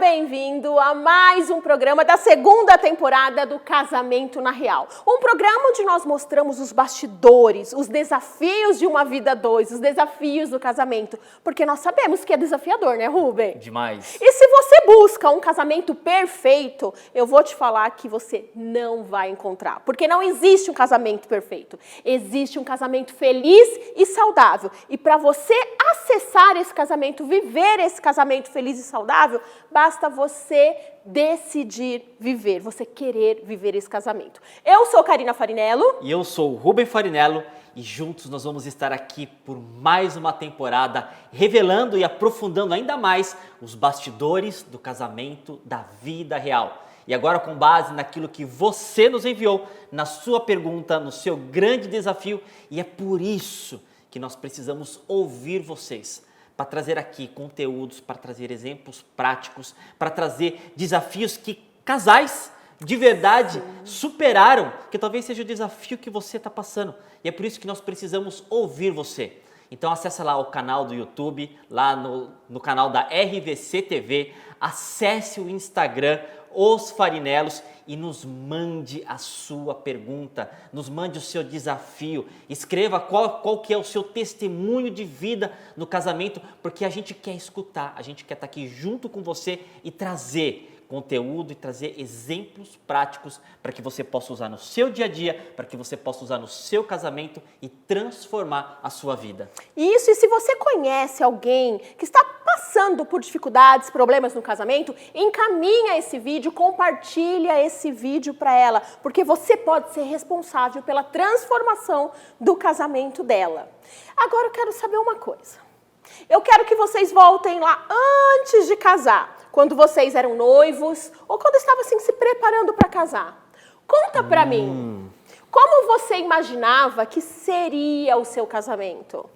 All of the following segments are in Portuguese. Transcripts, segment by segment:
bem-vindo a mais um programa da segunda temporada do Casamento na Real. Um programa onde nós mostramos os bastidores, os desafios de uma vida a dois, os desafios do casamento. Porque nós sabemos que é desafiador, né, Rubem? Demais. E se você busca um casamento perfeito, eu vou te falar que você não vai encontrar. Porque não existe um casamento perfeito. Existe um casamento feliz e saudável. E para você acessar esse casamento, viver esse casamento feliz e saudável, basta você decidir viver, você querer viver esse casamento. Eu sou Karina Farinello. E eu sou o Rubem Farinello e juntos nós vamos estar aqui por mais uma temporada, revelando e aprofundando ainda mais os bastidores do casamento da vida real. E agora com base naquilo que você nos enviou, na sua pergunta, no seu grande desafio, e é por isso que nós precisamos ouvir vocês, para trazer aqui conteúdos, para trazer exemplos práticos, para trazer desafios que casais de verdade superaram, que talvez seja o desafio que você está passando. E é por isso que nós precisamos ouvir você. Então acessa lá o canal do YouTube, lá no canal da RVC TV, acesse o Instagram, Os Farinelos, e nos mande a sua pergunta, nos mande o seu desafio, escreva qual que é o seu testemunho de vida no casamento, porque a gente quer escutar, a gente quer estar aqui junto com você e trazer conteúdo e trazer exemplos práticos para que você possa usar no seu dia a dia, para que você possa usar no seu casamento e transformar a sua vida. Isso, e se você conhece alguém que está passando por dificuldades, problemas no casamento, encaminha esse vídeo, compartilha esse vídeo para ela, porque você pode ser responsável pela transformação do casamento dela. Agora eu quero saber uma coisa. Eu quero que vocês voltem lá antes de casar, quando vocês eram noivos ou quando estavam assim se preparando para casar. Conta para mim, como você imaginava que seria o seu casamento?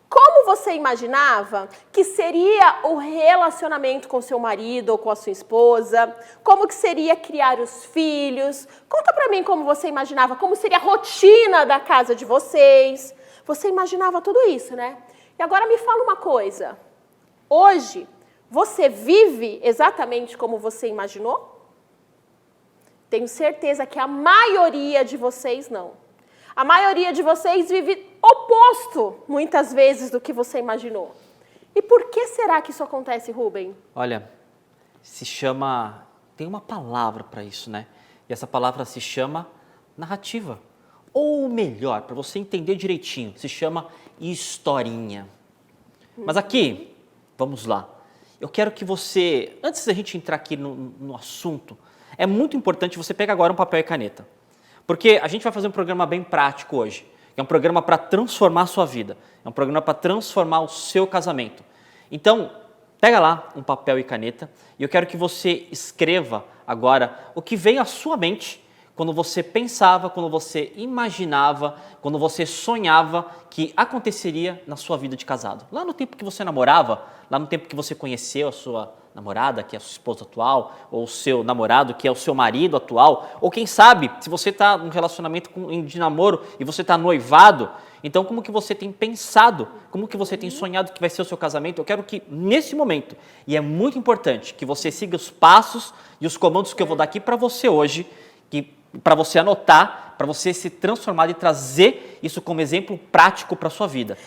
Como você imaginava que seria o relacionamento com seu marido ou com a sua esposa? Como que seria criar os filhos? Conta para mim como você imaginava, como seria a rotina da casa de vocês. Você imaginava tudo isso, né? E agora me fala uma coisa. Hoje, você vive exatamente como você imaginou? Tenho certeza que a maioria de vocês não. A maioria de vocês vive oposto, muitas vezes, do que você imaginou. E por que será que isso acontece, Rubem? Olha, tem uma palavra para isso, né? E essa palavra se chama narrativa. Ou melhor, para você entender direitinho, se chama historinha. Mas aqui, vamos lá. Eu quero que você, antes da gente entrar aqui no assunto, é muito importante você pegar agora um papel e caneta. Porque a gente vai fazer um programa bem prático hoje. É um programa para transformar a sua vida. É um programa para transformar o seu casamento. Então, pega lá um papel e caneta e eu quero que você escreva agora o que vem à sua mente quando você pensava, quando você imaginava, quando você sonhava que aconteceria na sua vida de casado. Lá no tempo que você namorava, lá no tempo que você conheceu a sua namorada, que é a sua esposa atual, ou o seu namorado, que é o seu marido atual, ou quem sabe, se você está num relacionamento de namoro e você está noivado, então como que você tem pensado, como que você tem sonhado que vai ser o seu casamento? Eu quero que nesse momento, e é muito importante, que você siga os passos e os comandos que eu vou dar aqui para você hoje, para você anotar, para você se transformar e trazer isso como exemplo prático para a sua vida.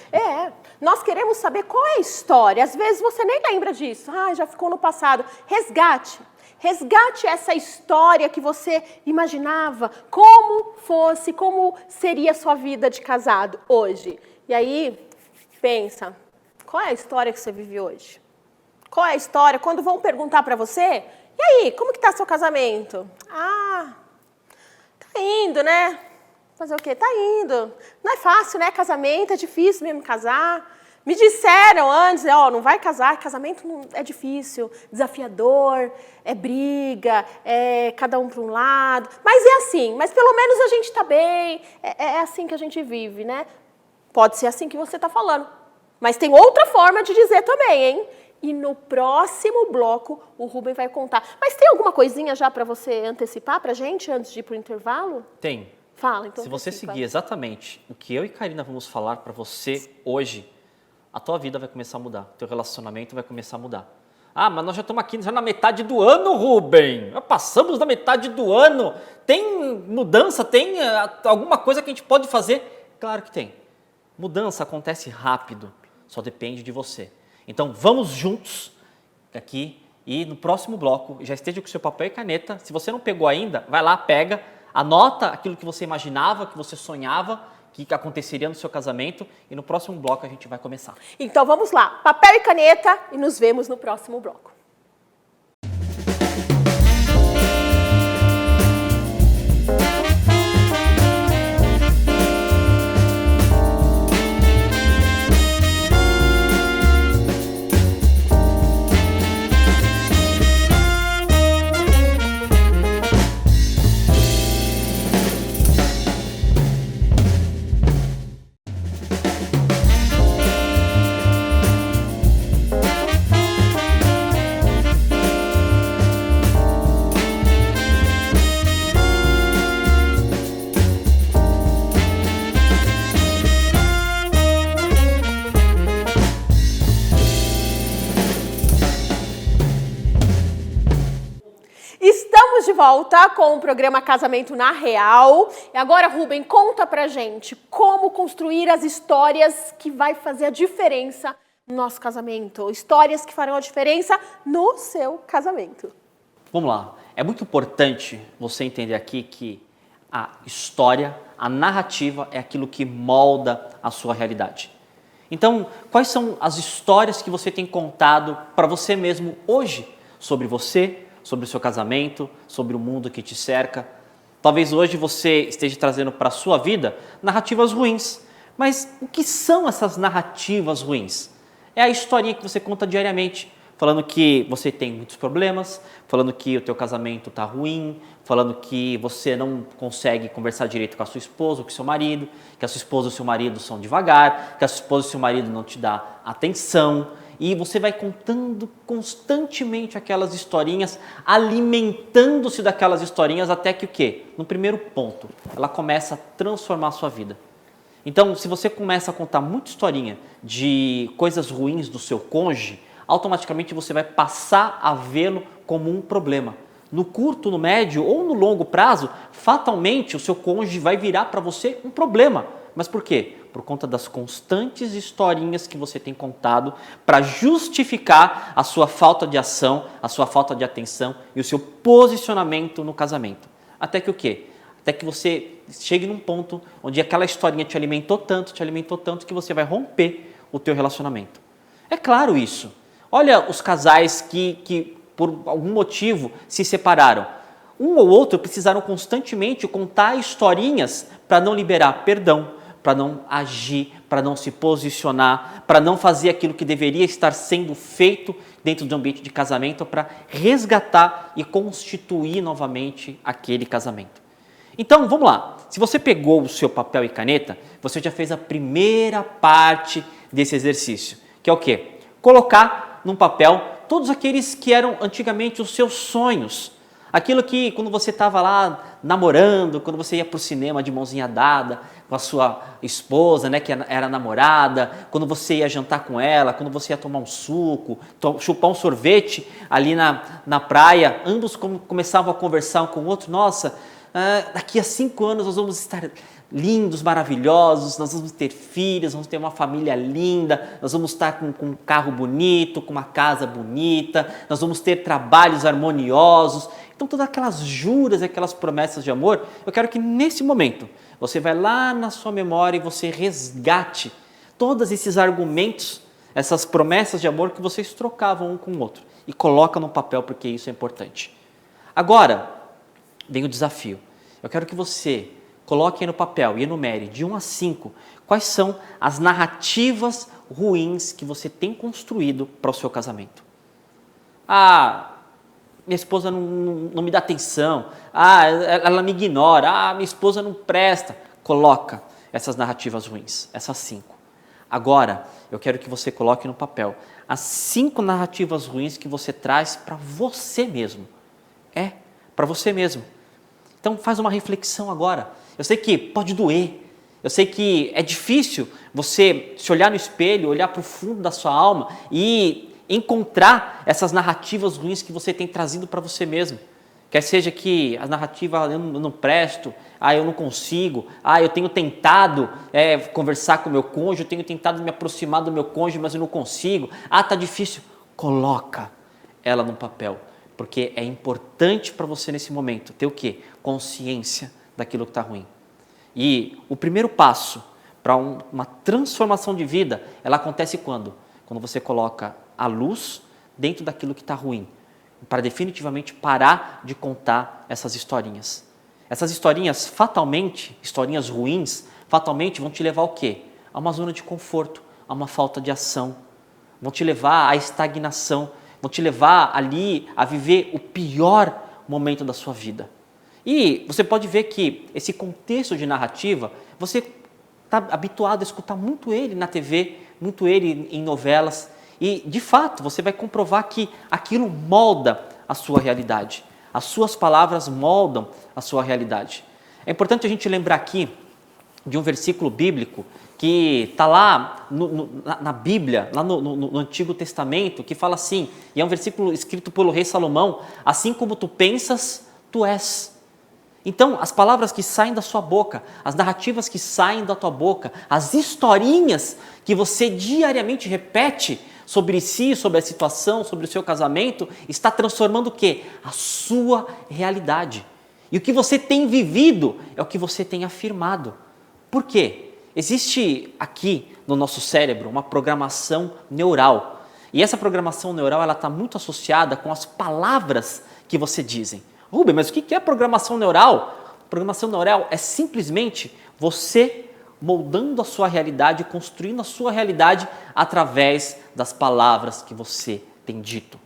Nós queremos saber qual é a história. Às vezes você nem lembra disso. Já ficou no passado. Resgate. Resgate essa história que você imaginava, como seria a sua vida de casado hoje. E aí, pensa, qual é a história que você vive hoje? Qual é a história? Quando vão perguntar para você, e aí, como que está seu casamento? Tá indo, né? Fazer o quê? Tá indo. Não é fácil, né? Casamento é difícil mesmo casar. Me disseram antes, não vai casar, casamento é difícil, desafiador, é briga, é cada um para um lado. Mas é assim, mas pelo menos a gente tá bem, é assim que a gente vive, né? Pode ser assim que você está falando. Mas tem outra forma de dizer também, hein? E no próximo bloco o Rubem vai contar. Mas tem alguma coisinha já para você antecipar para a gente antes de ir para o intervalo? Tem. Fala, então. Se você seguir exatamente o que eu e Karina vamos falar para você hoje, a tua vida vai começar a mudar, teu relacionamento vai começar a mudar. Ah, mas nós já estamos aqui já na metade do ano, Rubem. Já passamos da metade do ano. Tem mudança? Tem alguma coisa que a gente pode fazer? Claro que tem. Mudança acontece rápido, só depende de você. Então vamos juntos aqui e no próximo bloco já esteja com seu papel e caneta. Se você não pegou ainda, vai lá, pega, anota aquilo que você imaginava, que você sonhava, que aconteceria no seu casamento e no próximo bloco a gente vai começar. Então vamos lá, papel e caneta e nos vemos no próximo bloco. Estamos de volta com o programa Casamento na Real. E agora, Rubem, conta pra gente como construir as histórias que vai fazer a diferença no nosso casamento. Histórias que farão a diferença no seu casamento. Vamos lá. É muito importante você entender aqui que a história, a narrativa é aquilo que molda a sua realidade. Então, quais são as histórias que você tem contado para você mesmo hoje sobre você, sobre o seu casamento, sobre o mundo que te cerca? Talvez hoje você esteja trazendo para a sua vida narrativas ruins. Mas o que são essas narrativas ruins? É a historinha que você conta diariamente, falando que você tem muitos problemas, falando que o teu casamento está ruim, falando que você não consegue conversar direito com a sua esposa ou com o seu marido, que a sua esposa e o seu marido são devagar, que a sua esposa e o seu marido não te dão atenção. E você vai contando constantemente aquelas historinhas, alimentando-se daquelas historinhas até que o quê? No primeiro ponto, ela começa a transformar a sua vida. Então, se você começa a contar muita historinha de coisas ruins do seu cônjuge, automaticamente você vai passar a vê-lo como um problema. No curto, no médio ou no longo prazo, fatalmente o seu cônjuge vai virar para você um problema. Mas por quê? Por conta das constantes historinhas que você tem contado para justificar a sua falta de ação, a sua falta de atenção e o seu posicionamento no casamento. Até que o quê? Até que você chegue num ponto onde aquela historinha te alimentou tanto que você vai romper o teu relacionamento. É claro isso. Olha os casais que por algum motivo se separaram. Um ou outro precisaram constantemente contar historinhas para não liberar perdão, para não agir, para não se posicionar, para não fazer aquilo que deveria estar sendo feito dentro do ambiente de casamento, para resgatar e constituir novamente aquele casamento. Então, vamos lá. Se você pegou o seu papel e caneta, você já fez a primeira parte desse exercício, que é o quê? Colocar num papel todos aqueles que eram antigamente os seus sonhos. Aquilo que quando você estava lá namorando, quando você ia para o cinema de mãozinha dada com a sua esposa, né, que era namorada, quando você ia jantar com ela, quando você ia tomar um suco, chupar um sorvete ali na praia, ambos começavam a conversar um com o outro. Nossa, daqui a 5 anos nós vamos estar lindos, maravilhosos, nós vamos ter filhos, vamos ter uma família linda, nós vamos estar com um carro bonito, com uma casa bonita, nós vamos ter trabalhos harmoniosos. Então todas aquelas juras, aquelas promessas de amor, eu quero que nesse momento você vai lá na sua memória e você resgate todos esses argumentos, essas promessas de amor que vocês trocavam um com o outro e coloca no papel porque isso é importante. Agora, vem o desafio. Eu quero que você coloque aí no papel e enumere de 1 a 5 quais são as narrativas ruins que você tem construído para o seu casamento. Minha esposa não me dá atenção. Ela me ignora. Minha esposa não presta. Coloca essas narrativas ruins, essas 5. Agora, eu quero que você coloque no papel as 5 narrativas ruins que você traz para você mesmo. Para você mesmo. Então faz uma reflexão agora. Eu sei que pode doer, eu sei que é difícil você se olhar no espelho, olhar para o fundo da sua alma e encontrar essas narrativas ruins que você tem trazido para você mesmo. Quer seja que a narrativa, eu não presto, eu não consigo, eu tenho tentado conversar com o meu cônjuge, eu tenho tentado me aproximar do meu cônjuge, mas eu não consigo, tá difícil. Coloca ela no papel, porque é importante para você nesse momento ter o quê? Consciência daquilo que está ruim. E o primeiro passo para uma transformação de vida, ela acontece quando? Quando você coloca a luz dentro daquilo que está ruim, para definitivamente parar de contar essas historinhas. Essas historinhas, fatalmente, historinhas ruins, fatalmente vão te levar ao quê? A uma zona de conforto, a uma falta de ação, vão te levar à estagnação, vão te levar ali a viver o pior momento da sua vida. E você pode ver que esse contexto de narrativa, você está habituado a escutar muito ele na TV, muito ele em novelas, e de fato você vai comprovar que aquilo molda a sua realidade. As suas palavras moldam a sua realidade. É importante a gente lembrar aqui de um versículo bíblico que está lá na Bíblia, lá no Antigo Testamento, que fala assim, e é um versículo escrito pelo rei Salomão: assim como tu pensas, tu és. Então, as palavras que saem da sua boca, as narrativas que saem da tua boca, as historinhas que você diariamente repete sobre si, sobre a situação, sobre o seu casamento, está transformando o quê? A sua realidade. E o que você tem vivido é o que você tem afirmado. Por quê? Existe aqui no nosso cérebro uma programação neural. E essa programação neural está muito associada com as palavras que você dizem. Rubem, mas o que é programação neural? Programação neural é simplesmente você moldando a sua realidade, construindo a sua realidade através das palavras que você tem dito.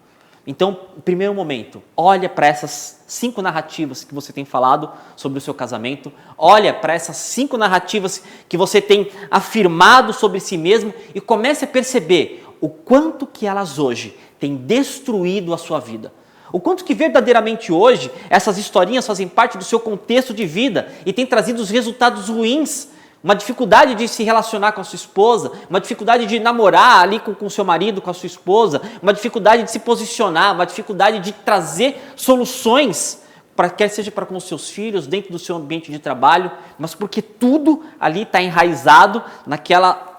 Então, no primeiro momento, olha para essas 5 narrativas que você tem falado sobre o seu casamento, olha para essas 5 narrativas que você tem afirmado sobre si mesmo e comece a perceber o quanto que elas hoje têm destruído a sua vida. O quanto que verdadeiramente hoje essas historinhas fazem parte do seu contexto de vida e têm trazido os resultados ruins. Uma dificuldade de se relacionar com a sua esposa, uma dificuldade de namorar ali com o seu marido, com a sua esposa, uma dificuldade de se posicionar, uma dificuldade de trazer soluções, quer seja para com os seus filhos, dentro do seu ambiente de trabalho, mas porque tudo ali está enraizado naquela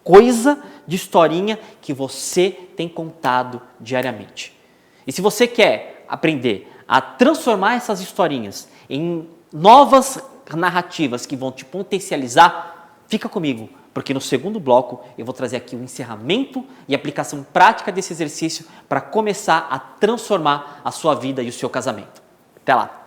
coisa de historinha que você tem contado diariamente. E se você quer aprender a transformar essas historinhas em novas narrativas que vão te potencializar, fica comigo, porque no segundo bloco eu vou trazer aqui o encerramento e aplicação prática desse exercício para começar a transformar a sua vida e o seu casamento. Até lá!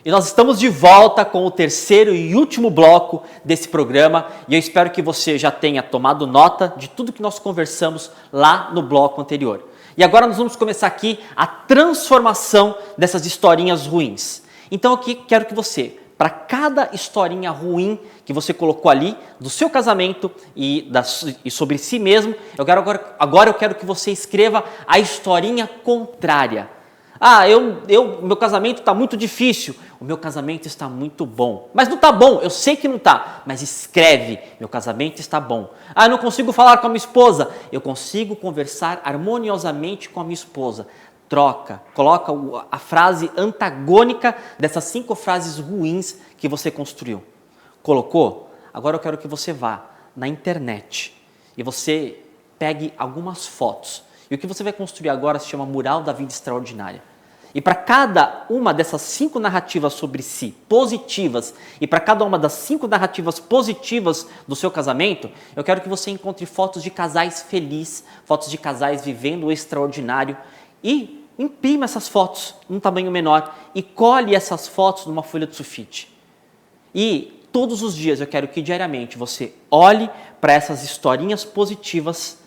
E nós estamos de volta com o terceiro e último bloco desse programa e eu espero que você já tenha tomado nota de tudo que nós conversamos lá no bloco anterior. E agora nós vamos começar aqui a transformação dessas historinhas ruins. Então aqui quero que você, para cada historinha ruim que você colocou ali do seu casamento e sobre si mesmo, agora eu quero que você escreva a historinha contrária. Meu casamento está muito difícil. O meu casamento está muito bom. Mas não está bom, eu sei que não está. Mas escreve, meu casamento está bom. Eu não consigo falar com a minha esposa. Eu consigo conversar harmoniosamente com a minha esposa. Coloca a frase antagônica dessas 5 frases ruins que você construiu. Colocou? Agora eu quero que você vá na internet e você pegue algumas fotos. E o que você vai construir agora se chama Mural da Vida Extraordinária. E para cada uma dessas 5 narrativas sobre si, positivas, e para cada uma das 5 narrativas positivas do seu casamento, eu quero que você encontre fotos de casais felizes, fotos de casais vivendo o extraordinário e imprima essas fotos num tamanho menor e colhe essas fotos numa folha de sulfite. E todos os dias eu quero que diariamente você olhe para essas historinhas positivas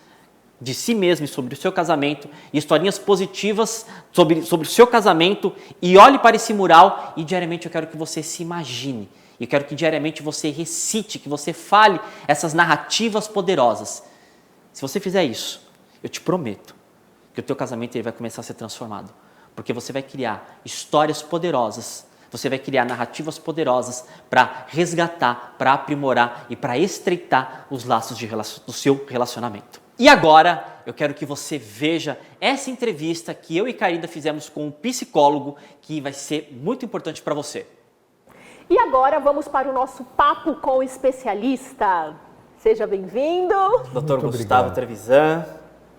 de si mesmo e sobre o seu casamento, e historinhas positivas sobre o seu casamento, e olhe para esse mural e diariamente eu quero que você se imagine. Eu quero que diariamente você recite, que você fale essas narrativas poderosas. Se você fizer isso, eu te prometo que o teu casamento ele vai começar a ser transformado. Porque você vai criar histórias poderosas, você vai criar narrativas poderosas para resgatar, para aprimorar e para estreitar os laços do seu relacionamento. E agora, eu quero que você veja essa entrevista que eu e Karida fizemos com um psicólogo que vai ser muito importante para você. E agora vamos para o nosso papo com o especialista. Seja bem-vindo. Dr. Gustavo Trevisan,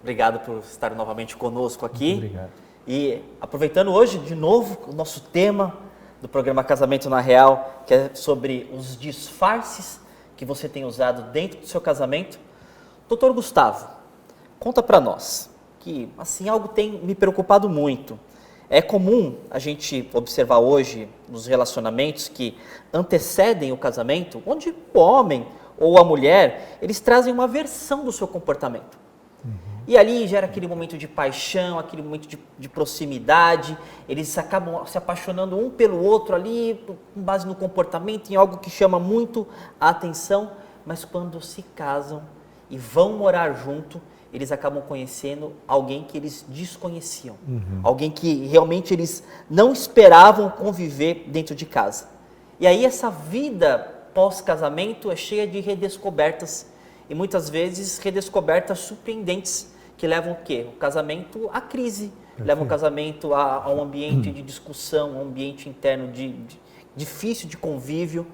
obrigado por estar novamente conosco aqui. Muito obrigado. E aproveitando hoje, de novo, o nosso tema do programa Casamento na Real, que é sobre os disfarces que você tem usado dentro do seu casamento. Doutor Gustavo, conta para nós que assim algo tem me preocupado muito. É comum a gente observar hoje nos relacionamentos que antecedem o casamento, onde o homem ou a mulher, eles trazem uma versão do seu comportamento. E ali gera aquele momento de paixão, aquele momento de proximidade, eles acabam se apaixonando um pelo outro ali, com base no comportamento, em algo que chama muito a atenção, mas quando se casam e vão morar junto, eles acabam conhecendo alguém que eles desconheciam. Alguém que realmente eles não esperavam conviver dentro de casa. E aí essa vida pós-casamento é cheia de redescobertas, e muitas vezes redescobertas surpreendentes, que levam o quê? O casamento à crise, levam o casamento a um ambiente de discussão, um ambiente interno difícil de convívio.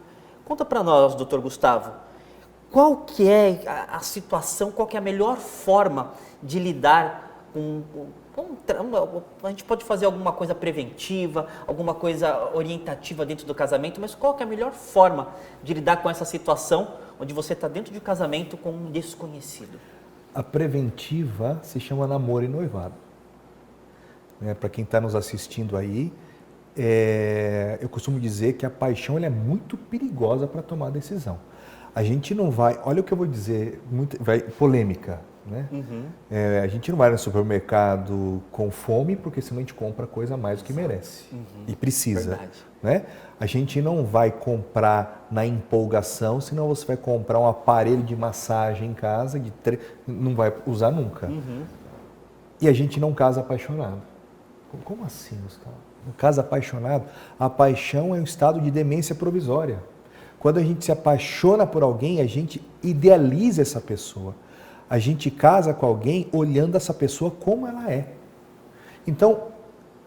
Conta para nós, doutor Gustavo, qual que é a situação, qual que é a melhor forma de lidar com a gente pode fazer alguma coisa preventiva, alguma coisa orientativa dentro do casamento, mas qual que é a melhor forma de lidar com essa situação onde você está dentro de um casamento com um desconhecido? A preventiva se chama namoro e noivado. Para quem está nos assistindo aí, eu costumo dizer que a paixão ela é muito perigosa para tomar decisão. A gente não vai, olha o que eu vou dizer, polêmica, né? A gente não vai no supermercado com fome, porque senão a gente compra coisa a mais do que merece e precisa. Verdade. Né? A gente não vai comprar na empolgação, senão você vai comprar um aparelho de massagem em casa, não vai usar nunca. E a gente não casa apaixonado. Como assim, Gustavo? Um caso apaixonado? A paixão é um estado de demência provisória. Quando a gente se apaixona por alguém, a gente idealiza essa pessoa. A gente casa com alguém olhando essa pessoa como ela é. Então,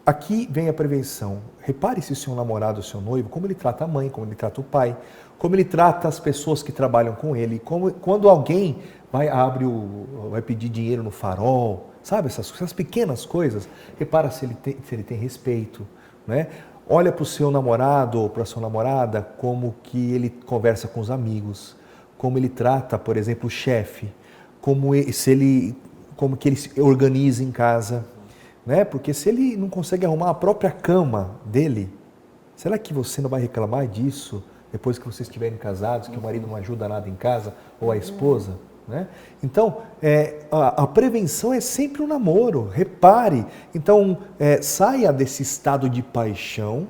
aqui vem a prevenção. Repare se o seu namorado, o seu noivo, como ele trata a mãe, como ele trata o pai, como ele trata as pessoas que trabalham com ele, quando alguém vai pedir dinheiro no farol, sabe, essas pequenas coisas, repara se ele tem respeito, né? Olha para o seu namorado ou para a sua namorada como que ele conversa com os amigos, como ele trata, por exemplo, o chefe, como que ele se organiza em casa, né? Porque se ele não consegue arrumar a própria cama dele, será que você não vai reclamar disso depois que vocês estiverem casados, que o marido não ajuda nada em casa, ou a esposa? Né? Então, a prevenção é sempre um namoro, repare. Então, saia desse estado de paixão,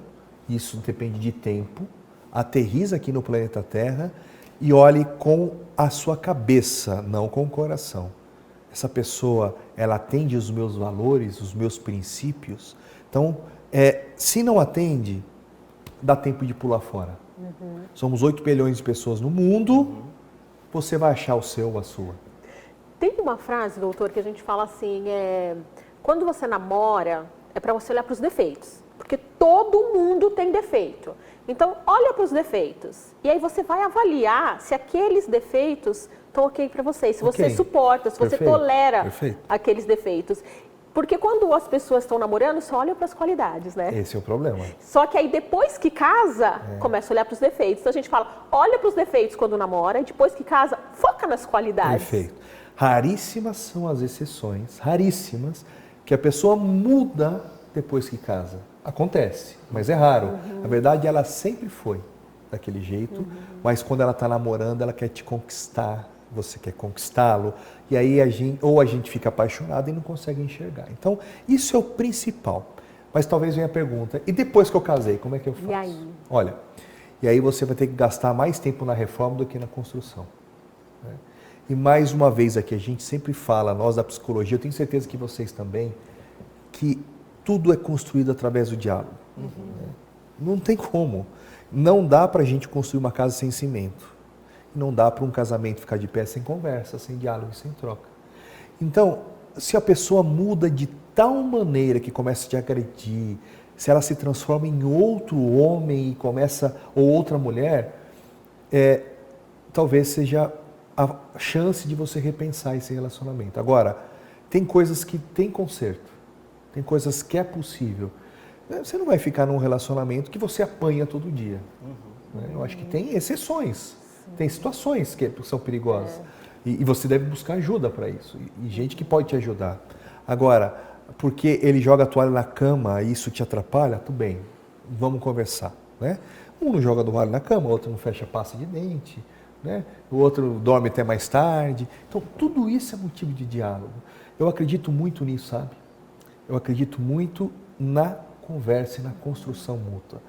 isso depende de tempo, aterriza aqui no planeta Terra e olhe com a sua cabeça, não com o coração. Essa pessoa, ela atende os meus valores, os meus princípios. Então, se não atende, dá tempo de pular fora. Somos 8 bilhões de pessoas no mundo, você vai achar o seu ou a sua. Tem uma frase, doutor, que a gente fala assim, quando você namora, é para você olhar para os defeitos, porque todo mundo tem defeito. Então, olha para os defeitos, e aí você vai avaliar se aqueles defeitos estão ok para você, se você suporta, se você tolera aqueles defeitos. Porque quando as pessoas estão namorando, só olham para as qualidades, né? Esse é o problema. Só que aí depois que casa, começa a olhar para os defeitos. Então a gente fala, olha para os defeitos quando namora e depois que casa, foca nas qualidades. Perfeito. Raríssimas são as exceções, raríssimas, que a pessoa muda depois que casa. Acontece, mas é raro. Na verdade, ela sempre foi daquele jeito, mas quando ela está namorando, ela quer te conquistar, você quer conquistá-lo, e aí a gente fica apaixonado e não consegue enxergar. Então, isso é o principal. Mas talvez venha a pergunta, e depois que eu casei, como é que eu faço? E aí? Olha, e aí você vai ter que gastar mais tempo na reforma do que na construção. Né? E mais uma vez aqui, a gente sempre fala, nós da psicologia, eu tenho certeza que vocês também, que tudo é construído através do diálogo. Né? Não tem como. Não dá para a gente construir uma casa sem cimento. Não dá para um casamento ficar de pé sem conversa, sem diálogo e sem troca. Então, se a pessoa muda de tal maneira que começa a te agredir, se ela se transforma em outro homem e começa, ou outra mulher, talvez seja a chance de você repensar esse relacionamento. Agora, tem coisas que tem conserto, tem coisas que é possível. Você não vai ficar num relacionamento que você apanha todo dia. Né? Eu acho que tem exceções, tem situações que são perigosas. E você deve buscar ajuda para isso. E gente que pode te ajudar. Agora, porque ele joga a toalha na cama e isso te atrapalha, tudo bem, vamos conversar. Né? Um não joga a toalha na cama, o outro não fecha a pasta de dente, né? O outro dorme até mais tarde. Então, tudo isso é motivo de diálogo. Eu acredito muito nisso, sabe? Eu acredito muito na conversa e na construção mútua.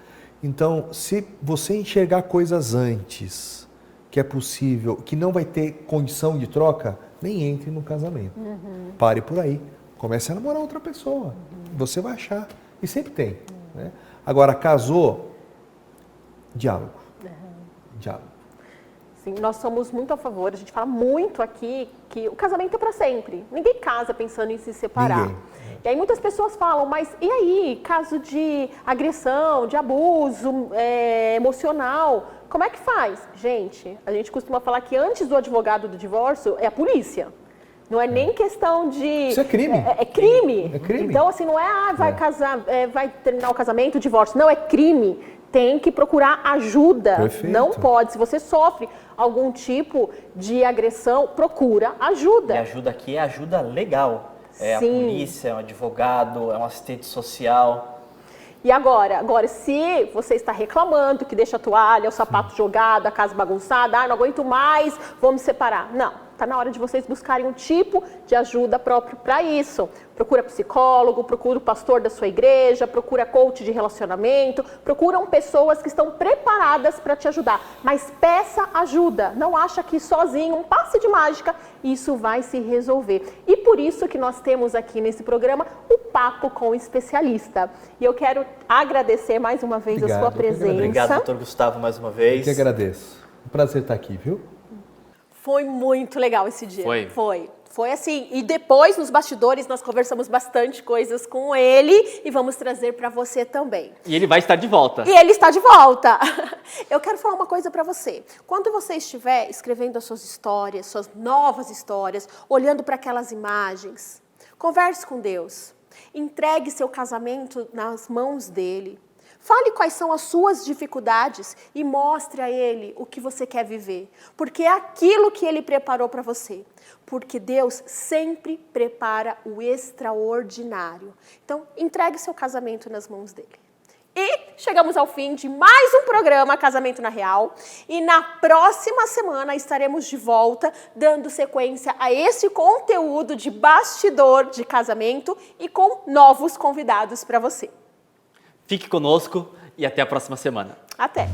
Então, se você enxergar coisas antes, que é possível, que não vai ter condição de troca, nem entre no casamento. Pare por aí. Comece a namorar outra pessoa. Você vai achar. E sempre tem. Né? Agora, casou, diálogo. Diálogo. Sim, nós somos muito a favor, a gente fala muito aqui que o casamento é para sempre. Ninguém casa pensando em se separar. Ninguém. E aí muitas pessoas falam, mas e aí, caso de agressão, de abuso emocional, como é que faz? Gente, a gente costuma falar que antes do advogado do divórcio é a polícia. Não é nem questão de... Isso é crime. É crime. É crime. Então, assim, não é, vai casar, vai terminar o casamento, o divórcio. Não, é crime. Tem que procurar ajuda. Perfeito. Não pode. Se você sofre algum tipo de agressão, procura ajuda. E ajuda aqui é ajuda legal. É Sim. a polícia, é um advogado, é um assistente social. E agora, se você está reclamando que deixa a toalha, o sapato jogado, a casa bagunçada, não aguento mais, vamos separar. Não, está na hora de vocês buscarem um tipo de ajuda próprio para isso. Procura psicólogo, procura o pastor da sua igreja, procura coach de relacionamento, procuram pessoas que estão preparadas para te ajudar. Mas peça ajuda, não acha que sozinho, um passe de mágica, isso vai se resolver. E por isso que nós temos aqui nesse programa o Papo com o Especialista. E eu quero agradecer mais uma vez a sua presença. Obrigado, doutor Gustavo, mais uma vez. Eu que agradeço. Um prazer estar aqui, viu? Foi muito legal esse dia. Foi. Foi assim, e depois nos bastidores nós conversamos bastante coisas com ele e vamos trazer para você também. E ele vai estar de volta. E ele está de volta. Eu quero falar uma coisa para você. Quando você estiver escrevendo as suas histórias, suas novas histórias, olhando para aquelas imagens, converse com Deus. Entregue seu casamento nas mãos dele. Fale quais são as suas dificuldades e mostre a ele o que você quer viver. Porque é aquilo que ele preparou para você. Porque Deus sempre prepara o extraordinário. Então, entregue seu casamento nas mãos dele. E chegamos ao fim de mais um programa Casamento na Real. E na próxima semana estaremos de volta, dando sequência a esse conteúdo de bastidor de casamento e com novos convidados para você. Fique conosco e até a próxima semana. Até!